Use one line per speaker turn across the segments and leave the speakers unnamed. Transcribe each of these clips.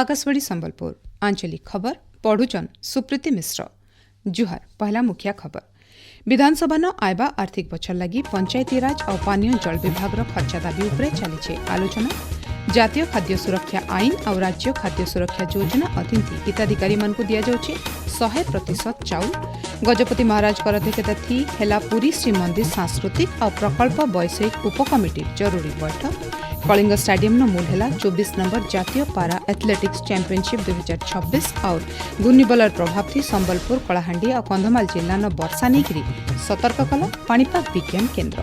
आकाशवाणी संबलपुर आंचलिक खबर पढ़ुचन सुप्रीति मिश्र। जुहार पहला मुखिया खबर विधानसभा न आयबा आर्थिक बछर लगी पंचायतीराज और पानीय जल विभाग खर्चा दाबी उपरे चली आलोचना। जातीय खाद्य सुरक्षा आईन और राज्य खाद्य सुरक्षा योजना अधीन हिताधिकारी मान दि जाउछि 100% चाउल। गजपति महाराज अध्यक्षता थी हेला पुरी श्रीमंदिर सांस्कृतिक और प्रकल्प वैषयिक उपकमिटी जरूरी बैठक। कलिंग स्टाडियम मूल है 24 नंबर जातीय पारा एथलेटिक्स चैंपियनशिप 2026 और घूर्णिबलर प्रभाव थी संबलपुर कलाहांडी और कंधमाल जिला न वर्षा नहीं सतर्क कला पाणीपाग विज्ञान केन्द्र।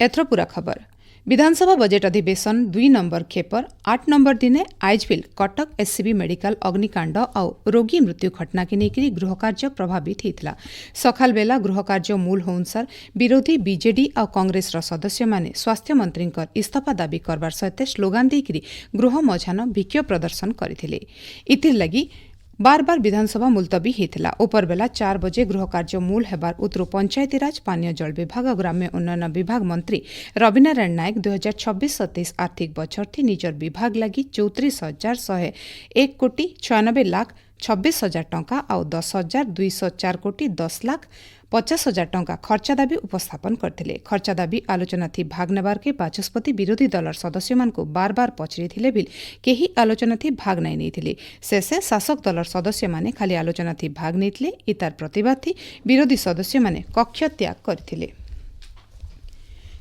एथर पूरा खबर विधानसभा बजेट अधिवेशन 2 नंबर खेपर 8 नंबर दिने आइजविल कटक एससीबी मेडिकल अग्निकांड और रोगी मृत्यु घटना के नेकरी गृह कार्य प्रभावित होता। सकाल बेला गृह कार्य मूल अनुसार विरोधी बीजेडी और कांग्रेस सदस्य माने स्वास्थ्य मंत्री इस्तीफा दाबी करबार सहित स्लोगान देकरी गृह मझान विक्षोभ प्रदर्शन करथिले। इतिर लगी बार बार विधानसभा मुलतवी होता। उपर बेला 4 बजे गृह कार्य मूल हेबार उतरु पंचायतीराज पानीय जल विभाग और ग्राम्य उन्नयन विभाग मंत्री रविनारायण नायक 2026-27 आर्थिक बछर थी निजर विभाग लगी 34,101 कोटी 96 लाख 26,000 टंका और 10,204 कोटी 10 लाख 50,000 टंका खर्चा दाबी उपस्थापन करथिले। खर्चा दाबी आलोचना थी भाग नेबार के बाचस्पति विरोधी दलर सदस्य मानकु बार बार पचरी थिले बिल केही आलोचना थी भाग नहीं नेथिले। शेषे शासक दलर सदस्य माने खाली आलोचना थी भाग नेथिले। इतार प्रतिवाद थी विरोधी सदस्य माने कक्ष त्याग करथिले।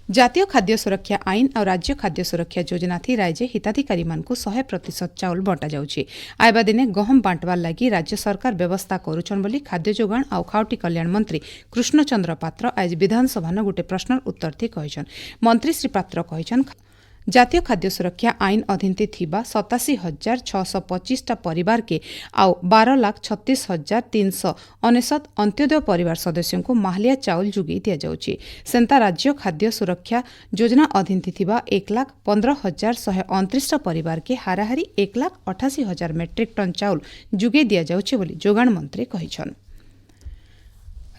जातीय खाद्य सुरक्षा आईन और राज्य खाद्य सुरक्षा योजना थी राज्य हिताधिकारी मानकु 100% चाउल बंटा जाउछि। आयबा दिने गहम बांटवार लगी राज्य सरकार व्यवस्था करुछन बोली खाद्य जोगाण और खाउटी कल्याण मंत्री कृष्णचंद्र पात्र आज विधानसभा न गोटे प्रश्नर उत्तर थी कहिछन। मंत्री श्री पात्र कहिछन जातीय खाद्य सुरक्षा आईन अधीन थिबा 87,625 टा परिवार के आउ 12,36,399 अंत्योदय परिवार सदस्यों को माहलिया चाउल जुगी दिया जाउछि। सेंता राज्य खाद्य सुरक्षा योजना अधीन थिबा 1,15,129 टा परिवार के हाराहारी 1,88,000 मेट्रिक टन चाउल जुगे दिया जाउछि बोली जोगाण मंत्री कहिछन।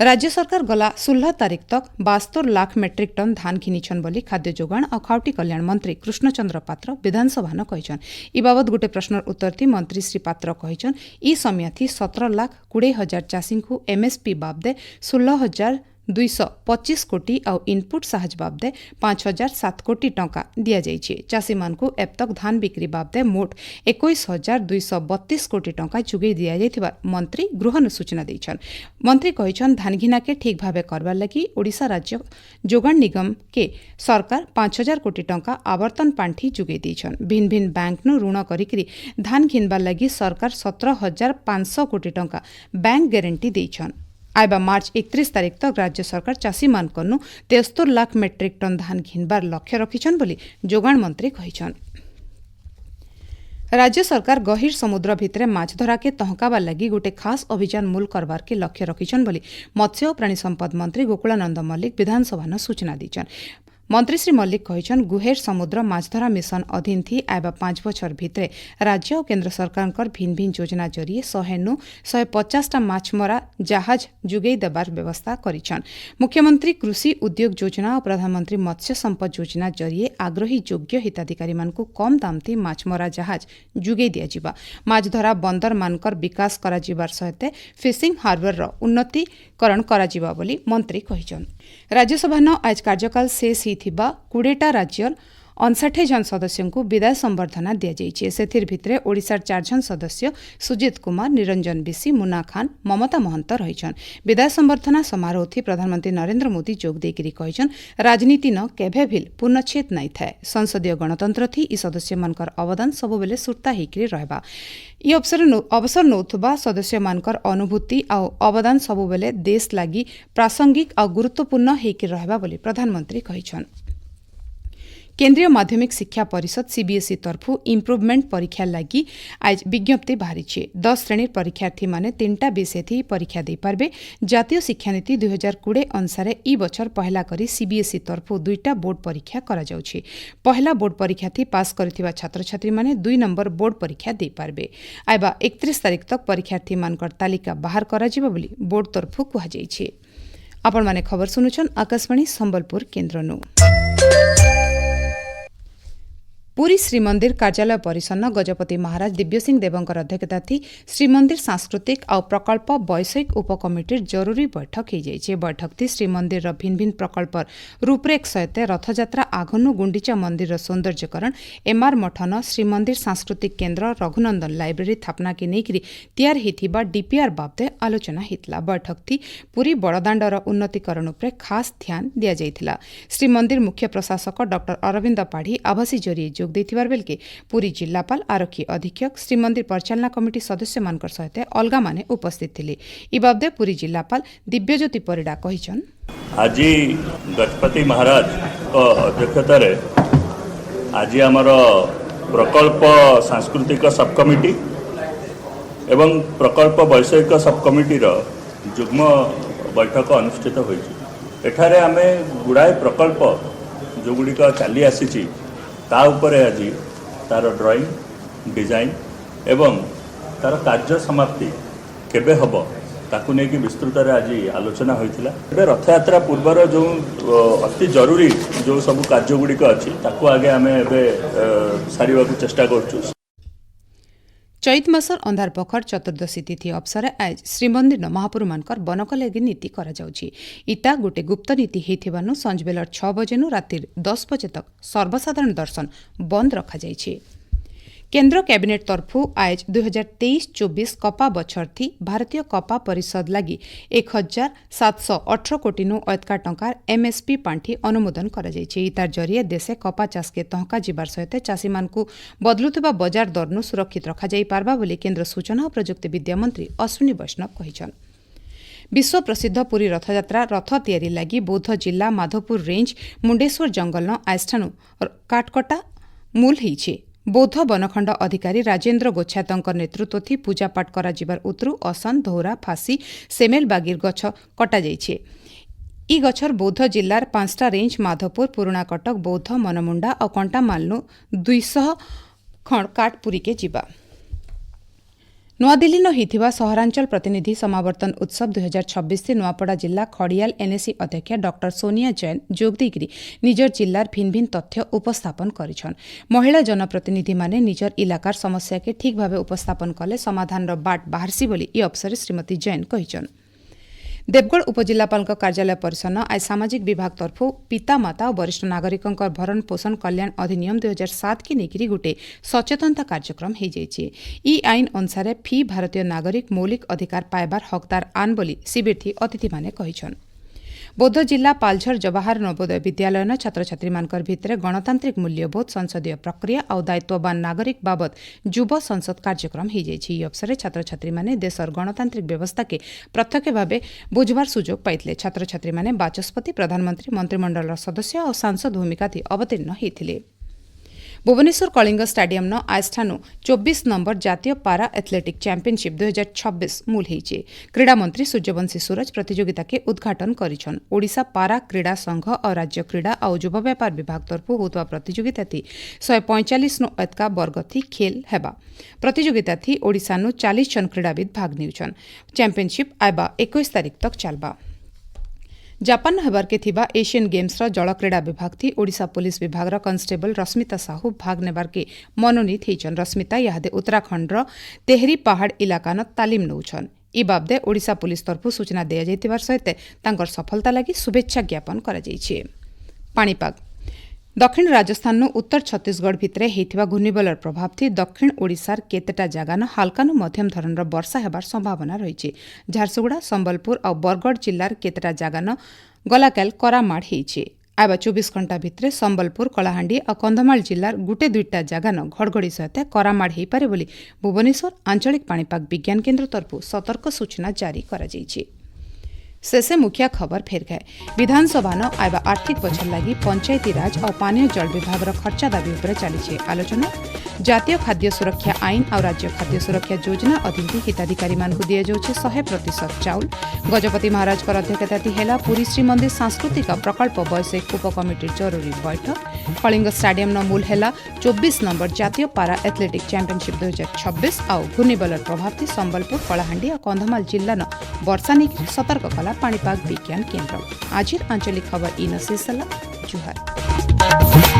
राज्य सरकार गला 16 तारीख तक 72 लाख मेट्रिक टन धान घिनिछन बोली खाद्य जोगाण और खाउटी कल्याण मंत्री कृष्णचंद्र पात्र विधानसभा न कहिछन। इ बाबत गोटे प्रश्नर उत्तर थी मंत्री श्री पात्र कहिछन इ समय थी 17,20,000 चाषी को एमएसपी बाबदे 16,225 कोटी और इनपुट साहज बाबदे 5,007 कोटी टंका दिया जाइछि। चाषी मानकु एबतक धान बिक्री बाबदे मोट 21,232 कोटी टंका जुगे दिया जाइथिबा मंत्री गृहन सूचना दैछन। मंत्री कहिछन धान घिना के ठीक भावे करबार लगी ओडिशा राज्य जोगाण निगम के सरकार 5,000 कोटी टंका आवर्तन पांठी जुगे दैछन। भिन्न भिन्न बैंक नु ऋण करिकरी धान घिनबार लगी सरकार 17,500 कोटी टंका बैंक गारंटी दैछन। आयबा मार्च 31 तारीख तक राज्य सरकार चाषी मानकनु 73 लाख मेट्रिक टन धान घिनबार लक्ष्य रखिछन बोली जोगाण मंत्री कहिछन। राज्य सरकार गहीर समुद्र भितरे माछ धरा के तहकाबार लगी गोटे खास अभियान मूल करबार के लक्ष्य रखिछन बोली मत्स्य और प्राणी संपद मंत्री गोकुलानंद मल्लिक विधानसभा न सूचना दैछन। मंत्री श्री मल्लिक कहिछन गुहेर समुद्र माछधरा मिशन अधीन थी आयबा 5 बछर भितरे राज्य और केन्द्र सरकार भिन्न भिन्न योजना जरिए 150 टा माछमरा जहाज जुगेई देबार व्यवस्था करिछन। मुख्यमंत्री कृषि उद्योग योजना और प्रधानमंत्री मत्स्य संपद योजना जरिए आग्रही योग्य हिताधिकारी मानकु कम दाम थी माछमरा जहाज जुगेई दिया जिबा। माछधरा बंदर मानकर विकास करा जिबार सहित फिशिंग हार्बर उन्नतीकरण करा जिबा बोली मंत्री कहिछन। राज्यसभा न आज कार्यकाल शेष थिबा 20टा राज्यर 59 जन सदस्यों को विदाय संबर्धना दिया जाइए। सेथिर भितरे ओडिशार 4 जन सदस्य सुजित कुमार निरंजन बिसी मुन्ना खान ममता महंत रहिछन। विदाय संबर्धना समारोह थी प्रधानमंत्री नरेंद्र मोदी जोग देकरी कहिछन राजनीति न केभे भी पूर्णच्छेद नहीं थाए संसदीय गणतंत्र थी इ सदस्य मानकर अवदान सबुबेले सुर्ता हेकरी रहबा। इ अवसर नौथुबा सदस्य मानकर अनुभूति और अवदान सबुबेले देश लागी प्रासंगिक और गुरुत्वपूर्ण हेकरी रहबा बोली प्रधानमंत्री कहिछन। केन्द्रीय माध्यमिक शिक्षा परिषद सीबीएसई तरफु इम्प्रुवमेंट परीक्षा लगी आज विज्ञप्ति बाहरी 10 श्रेणी परीक्षार्थी माने 3टा विषय थी परीक्षा दे पारबे। जातीय शिक्षानीति 2020 अनुसार इ बछर पहला करी सीबीएसई तरफु 2टा बोर्ड परीक्षा करा जाउछि। पहला बोर्ड परीक्षा थी पास करथिबा छात्र छात्री माने 2 नंबर बोर्ड परीक्षा दे पारबे। आइबा 31 तारीख तक परीक्षार्थी मानकर तालिका बाहर करा जिबा बोली बोर्ड तरफु कुहा जाइछि। आपण माने खबर सुनुछन आकाशवाणी संबलपुर केन्द्रनु। पुरी श्रीमंदिर कार्यालय परिसर गजपति महाराज दिव्यसिंह देवंकर अध्यक्षता थी श्रीमंदिर सांस्कृतिक और प्रकल्प वैषयिक उपकमिटी जरूरी बैठक हो जाए। बैठक थी श्रीमंदिर भिन्न भिन्न प्रकल्प रूपरेख सहित रथयात्रा आघनु गुंडीचा मंदिर सौंदर्यकरण एमआर मठन श्रीमंदिर सांस्कृतिक केन्द्र रघुनंदन लाइब्रेरी स्थापना की लेकर तैयार होता डीपीआर बाबदे आलोचना होता। बैठक थी पुरी बड़दाण्डर उन्नतीकरण उपर खास ध्यान दि जाइथिला। श्रीमंदिर मुख्य प्रशासक डॉक्टर अरविंद पाढ़ी आभासी जरिए जोग देथिबार बेलके पुरी जिलापाल आरक्षी अधीक्षक श्रीमंदिर परिचालना कमिटी सदस्य मानकर सहित अलगा माने उपस्थित थिले। इ बाबदे पुरी जिलापाल दिव्यज्योति परिडा कहिछन
आज गजपति महाराज अध्यक्षता रे आज आमर प्रकल्प सांस्कृतिक सब कमिटी एवं प्रकल्प वैषयिक सब कमिटी जुग्म बैठक अनुष्ठित होइछि। एठारे आमे गुड़ाए प्रकल्प जो गुड़िक चली आसी ता उपरे आज तार ड्राइंग डिजाइन एवं तार कार्य समाप्ति केबे हब ताकू नहीं विस्तृत आज आलोचना होइथिला। एबे रथयात्रा पूर्वर जो अति जरूरी जो सब कार्य गुड़िक अच्छी ताकू आगे आमे एबे सारिबा को चेष्टा करछु।
चैत मासर अंधार पखर चतुर्दशी तिथि अवसर आज श्रीमंदिर महाप्रभु मानकर बनकलेगी नीति करा जाउछि। इटा गोटे गुप्त नीति हेथिबानु संजबेलर 6 बजेनु रातिर 10 बजे तक सर्वसाधारण दर्शन बंद रखा जाइछि। केन्द्र कैबिनेट तरफु आज 2023-24 कपा बछर थी भारतीय कपा परिषद लगी 1,718 कोटी नु अयतका टंकार एमएसपी पांठी अनुमोदन करा जाइछि। इतार जरिए देशे कपा चाष के तहका जिबार सहित चाषी मानकु बदलुथिबा बजार दरनु सुरक्षित रखा जाई पारबा बोली केन्द्र सूचना और प्रजुक्ति विद्या मंत्री अश्विनी वैष्णव कहिछन। विश्व प्रसिद्ध पुरी रथयात्रा रथ तैयारी लगी बौद्ध जिला माधवपुर रेंज मुंडेश्वर जंगल आजठानु काटकटा मूल होइछि। बौद्ध बनखंड अधिकारी राजेन्द्र गोछातଙ୍କ नेतृत्व थी पूजापाठ करा जिबार उतरु असन धौरा फासी सेमेल बागिर गछ कटा जाइछे। इ गछर बौद्ध जिल्लार 5टा रेंज माधवपुर पुराणा कटक बौद्ध मनमुंडा और कंटामालनु 200 खंड काट पुरी के जिबा। नुआदिल्ली होइथिबा सहरांचल प्रतिनिधि समावर्तन उत्सव 2026 से नुआपड़ा जिला खड़ियाल एनएसी अध्यक्ष डॉक्टर सोनिया जैन जोग देकरी निजर जिल्लार भिन्न भिन्न तथ्य उपस्थापन करिछन। महिला जनप्रतिनिधि माने निजर इलाकार समस्या के ठीक भावे उपस्थापन कले समाधान बाट बाहरसी बोली इ अवसर श्रीमती जैन कहिछन। देवगढ़ उपजिलापाल कार्यालय परिसर आज सामाजिक विभाग तरफु पिता माता और वरिष्ठ नागरिकों भरण पोषण कल्याण अधिनियम 2007 की नेकिरी गोटे सचेतनता कार्यक्रम हो जाइए। इ आईन अनुसार फी भारतीय नागरिक मौलिक अधिकार पाइबार हकदार आन बोली शिविर थी अतिथि माने कहिछन। बौद्ध जिला पालझर जवाहर नवोदय विद्यालय छात्र छात्री मानकर भितर गणतांत्रिक मूल्यबोध संसदीय प्रक्रिया और दायित्ववान नागरिक बाबद युव संसद कार्यक्रम हो जाइए। अवसर छात्र छात्री माने देशर गणतांत्रिक व्यवस्था के प्रत्यक्ष भाव बुझबार सुजोग पाइथिले। छात्र छात्री माने बाचस्पति प्रधानमंत्री मंत्रिमंडल सदस्य और सांसद भूमिका थी अवतीर्ण होते। भुवनेश्वर कलिंग स्टाडियम आजठानु 24 नंबर जातीय पारा एथलेटिक चैंपियनशिप 2026 मूल होइछे। क्रीड़ा मंत्री सूर्यवंशी सूरज प्रतियोगिता के उद्घाटन करिछन। ओडिशा पारा क्रीड़ा संघ और राज्य क्रीड़ा और युवा व्यापार विभाग तरफु होतवा प्रतियोगिता थी 145 नु अयतका वर्ग थी खेल हेबा। प्रतियोगिता थी ओडिशानु 40 जन क्रीड़ाविद भाग नेउछन। चैंपियनशिप आइबा 21 तारिख तक चलबा। जापान हेबार के थिबा एशियन गेम्स जल क्रीड़ा विभाग थी ओडिशा पुलिस विभाग कन्स्टेबल रश्मिता साहू भाग नेबार के मनोनीत होइछन। रश्मिता यादे उत्तराखंड तेहरी पहाड़ इलाका तालीम नौछन। इ बाबदे ओडिशा पुलिस तरफु सूचना दिया जाइतिबार सहित तांकर सफलता लगी शुभेच्छा ज्ञापन करा जाइछे। पाणीपाग दक्षिण राजस्थान उत्तर छत्तीसगढ़ भितरे हेतिबा घूर्णिबलर प्रभाव थी दक्षिण ओडिशार केतेटा जागान हालकानु मध्यम धरणर वर्षा हेबार संभावना रहिछे। झारसुगुड़ा संबलपुर और बरगढ़ जिल्लार केतेटा जागान गलाकाल करामाड़ होइछे। आइबा 24 घंटा भितरे संबलपुर कलाहांडी और कंधमाल जिल्लार गुटे दुईटा जागान घड़घड़ी सहित करामाड़ होइपारे बोली भुवनेश्वर आंचलिक पाणीपाग विज्ञान केन्द्र तरफु सतर्क सूचना जारी करा जाइछे। शेषे मुखिया खबर फेर गए विधानसभा आइबा आर्थिक बछर लगी पंचायती राज और पानीय जल विभाग खर्चा दाबी उपरे चली आलोचना। जातीय खाद्य सुरक्षा आईन और राज्य खाद्य सुरक्षा योजना अधीन हिताधिकारी मानकु दिया जाउछे 100% चाउल। गजपति महाराज अध्यक्षता हेला पुरी श्रीमंदिर सांस्कृतिक प्रकल्प वैषयिक उपकमिटी जरूरी बैठक। कलिंग स्टाडियम मूल हेला 24 नंबर जातीय पारा एथलेटिक चैंपियनशिप 2026 और घूर्णिबलर प्रभाव थी संबलपुर कलाहांडी और कंधमाल जिल्लान वर्षा नहीं सतर्क कला पाणीपाग विज्ञान केन्द्र। आज आंचलिक खबर इन शेष जुहार।